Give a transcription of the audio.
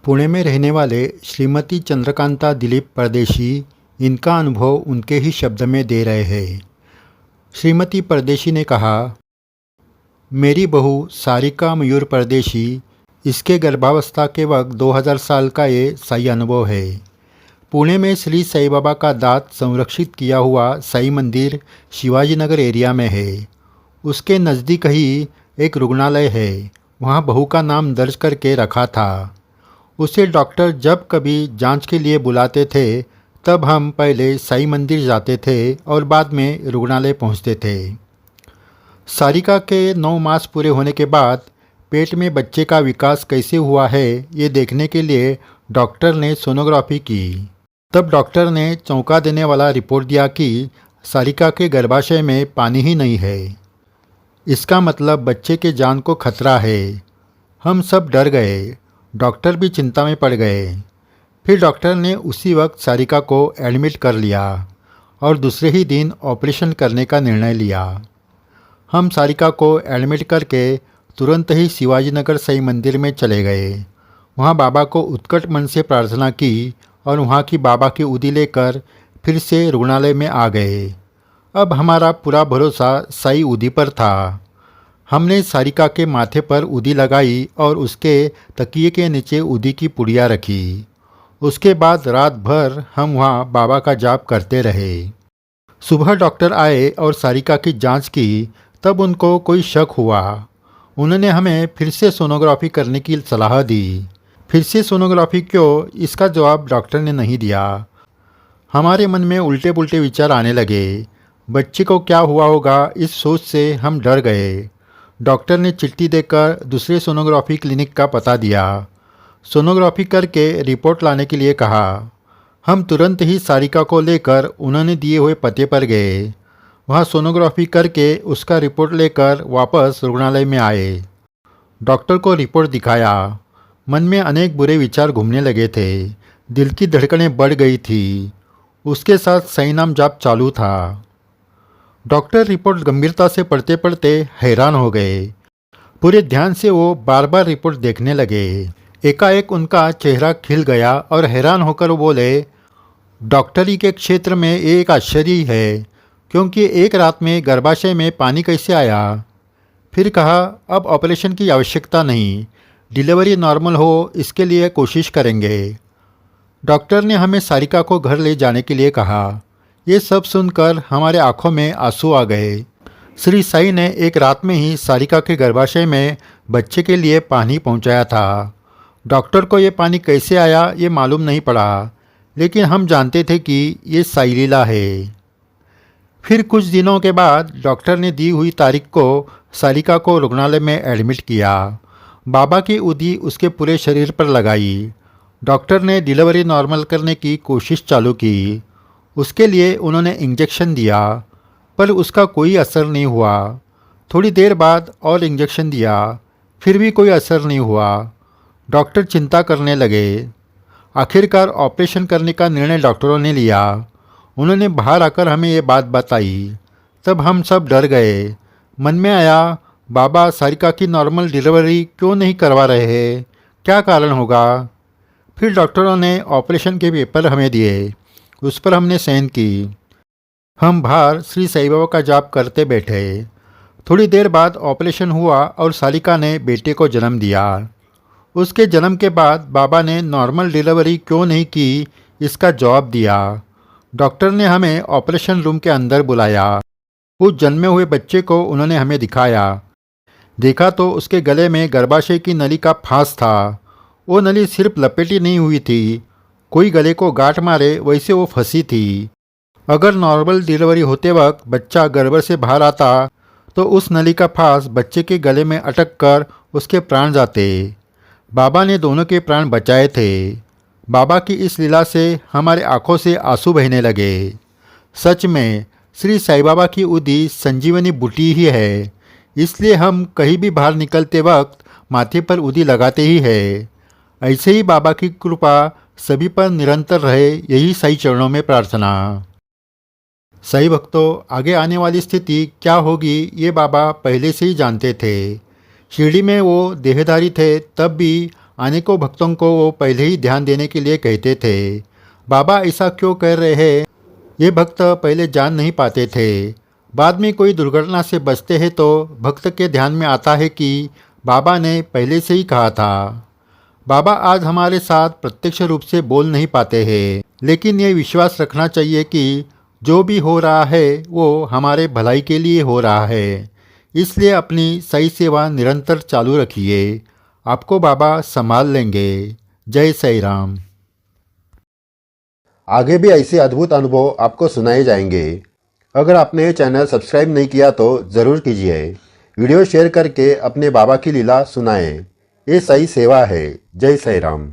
पुणे में रहने वाले श्रीमती चंद्रकांता दिलीप परदेशी इनका अनुभव उनके ही शब्द में दे रहे हैं। श्रीमती परदेशी ने कहा, मेरी बहू सारिका मयूर परदेशी, इसके गर्भावस्था के वक्त 2000 साल का ये सही अनुभव है। पुणे में श्री साई बाबा का दांत संरक्षित किया हुआ साई मंदिर शिवाजी नगर एरिया में है। उसके नज़दीक ही एक रुग्णालय है, वहाँ बहू का नाम दर्ज करके रखा था। उसे डॉक्टर जब कभी जांच के लिए बुलाते थे तब हम पहले साई मंदिर जाते थे और बाद में रुग्णालय पहुँचते थे। सारिका के 9 मास पूरे होने के बाद पेट में बच्चे का विकास कैसे हुआ है ये देखने के लिए डॉक्टर ने सोनोग्राफी की। तब डॉक्टर ने चौंका देने वाला रिपोर्ट दिया कि सारिका के गर्भाशय में पानी ही नहीं है। इसका मतलब बच्चे के जान को खतरा है। हम सब डर गए, डॉक्टर भी चिंता में पड़ गए। फिर डॉक्टर ने उसी वक्त सारिका को एडमिट कर लिया और दूसरे ही दिन ऑपरेशन करने का निर्णय लिया। हम सारिका को एडमिट करके तुरंत ही शिवाजी नगर साई मंदिर में चले गए। वहाँ बाबा को उत्कट मन से प्रार्थना की और वहाँ की बाबा की उदी लेकर फिर से रुग्णालय में आ गए। अब हमारा पूरा भरोसा साई उदी पर था। हमने सारिका के माथे पर उदी लगाई और उसके तकिए के नीचे उदी की पुड़िया रखी। उसके बाद रात भर हम वहाँ बाबा का जाप करते रहे। सुबह डॉक्टर आए और सारिका की जांच की, तब उनको कोई शक हुआ। उन्होंने हमें फिर से सोनोग्राफी करने की सलाह दी। फिर से सोनोग्राफी क्यों, इसका जवाब डॉक्टर ने नहीं दिया। हमारे मन में उल्टे पुल्टे विचार आने लगे। बच्चे को क्या हुआ होगा, इस सोच से हम डर गए। डॉक्टर ने चिट्ठी देकर दूसरे सोनोग्राफी क्लिनिक का पता दिया। सोनोग्राफी करके रिपोर्ट लाने के लिए कहा। हम तुरंत ही सारिका को लेकर उन्होंने दिए हुए पते पर गए। वहाँ सोनोग्राफी करके उसका रिपोर्ट लेकर वापस रुग्णालय में आए। डॉक्टर को रिपोर्ट दिखाया। मन में अनेक बुरे विचार घूमने लगे थे। दिल की धड़कनें बढ़ गई थी। उसके साथ साई नाम जाप चालू था। डॉक्टर रिपोर्ट गंभीरता से पढ़ते पढ़ते हैरान हो गए। पूरे ध्यान से वो बार बार रिपोर्ट देखने लगे। एकाएक उनका चेहरा खिल गया और हैरान होकर वो बोले, डॉक्टरी के क्षेत्र में ये एक आश्चर्य ही है, क्योंकि एक रात में गर्भाशय में पानी कैसे आया। फिर कहा, अब ऑपरेशन की आवश्यकता नहीं, डिलीवरी नॉर्मल हो इसके लिए कोशिश करेंगे। डॉक्टर ने हमें सारिका को घर ले जाने के लिए कहा। ये सब सुनकर हमारे आंखों में आंसू आ गए। श्री साई ने एक रात में ही सारिका के गर्भाशय में बच्चे के लिए पानी पहुंचाया था। डॉक्टर को ये पानी कैसे आया ये मालूम नहीं पड़ा, लेकिन हम जानते थे कि ये साई लीला है। फिर कुछ दिनों के बाद डॉक्टर ने दी हुई तारीख को सारिका को रुग्णालय में एडमिट किया। बाबा की उदी उसके पूरे शरीर पर लगाई। डॉक्टर ने डिलीवरी नॉर्मल करने की कोशिश चालू की। उसके लिए उन्होंने इंजेक्शन दिया, पर उसका कोई असर नहीं हुआ। थोड़ी देर बाद और इंजेक्शन दिया, फिर भी कोई असर नहीं हुआ। डॉक्टर चिंता करने लगे। आखिरकार ऑपरेशन करने का निर्णय डॉक्टरों ने लिया। उन्होंने बाहर आकर हमें ये बात बताई। तब हम सब डर गए। मन में आया, बाबा सारिका की नॉर्मल डिलीवरी क्यों नहीं करवा रहे हैं, क्या कारण होगा। फिर डॉक्टरों ने ऑपरेशन के पेपर हमें दिए, उस पर हमने साइन की। हम बाहर श्री साई बाबा का जाप करते बैठे। थोड़ी देर बाद ऑपरेशन हुआ और सारिका ने बेटे को जन्म दिया। उसके जन्म के बाद बाबा ने नॉर्मल डिलीवरी क्यों नहीं की, इसका जवाब दिया। डॉक्टर ने हमें ऑपरेशन रूम के अंदर बुलाया। उस जन्मे हुए बच्चे को उन्होंने हमें दिखाया। देखा तो उसके गले में गर्भाशय की नली का फांस था। वो नली सिर्फ लपेटी नहीं हुई थी, कोई गले को गांठ मारे वैसे वो फंसी थी। अगर नॉर्मल डिलीवरी होते वक्त बच्चा गर्भ से बाहर आता तो उस नली का फांस बच्चे के गले में अटक कर उसके प्राण जाते। बाबा ने दोनों के प्राण बचाए थे। बाबा की इस लीला से हमारे आंखों से आंसू बहने लगे। सच में श्री साई बाबा की उदी संजीवनी बूटी ही है, इसलिए हम कहीं भी बाहर निकलते वक्त माथे पर उदी लगाते ही है। ऐसे ही बाबा की कृपा सभी पर निरंतर रहे, यही साई चरणों में प्रार्थना। साई भक्तों, आगे आने वाली स्थिति क्या होगी ये बाबा पहले से ही जानते थे। शिरडी में वो देहधारी थे तब भी अनेकों भक्तों को वो पहले ही ध्यान देने के लिए कहते थे। बाबा ऐसा क्यों कर रहे हैं, ये भक्त पहले जान नहीं पाते थे। बाद में कोई दुर्घटना से बचते हैं तो भक्त के ध्यान में आता है कि बाबा ने पहले से ही कहा था। बाबा आज हमारे साथ प्रत्यक्ष रूप से बोल नहीं पाते हैं, लेकिन ये विश्वास रखना चाहिए कि जो भी हो रहा है वो हमारे भलाई के लिए हो रहा है। इसलिए अपनी सही सेवा निरंतर चालू रखिए, आपको बाबा संभाल लेंगे। जय साईं राम। आगे भी ऐसे अद्भुत अनुभव आपको सुनाए जाएंगे। अगर आपने ये चैनल सब्सक्राइब नहीं किया तो ज़रूर कीजिए। वीडियो शेयर करके अपने बाबा की लीला सुनाएं। ये सही सेवा है। जय साईं राम।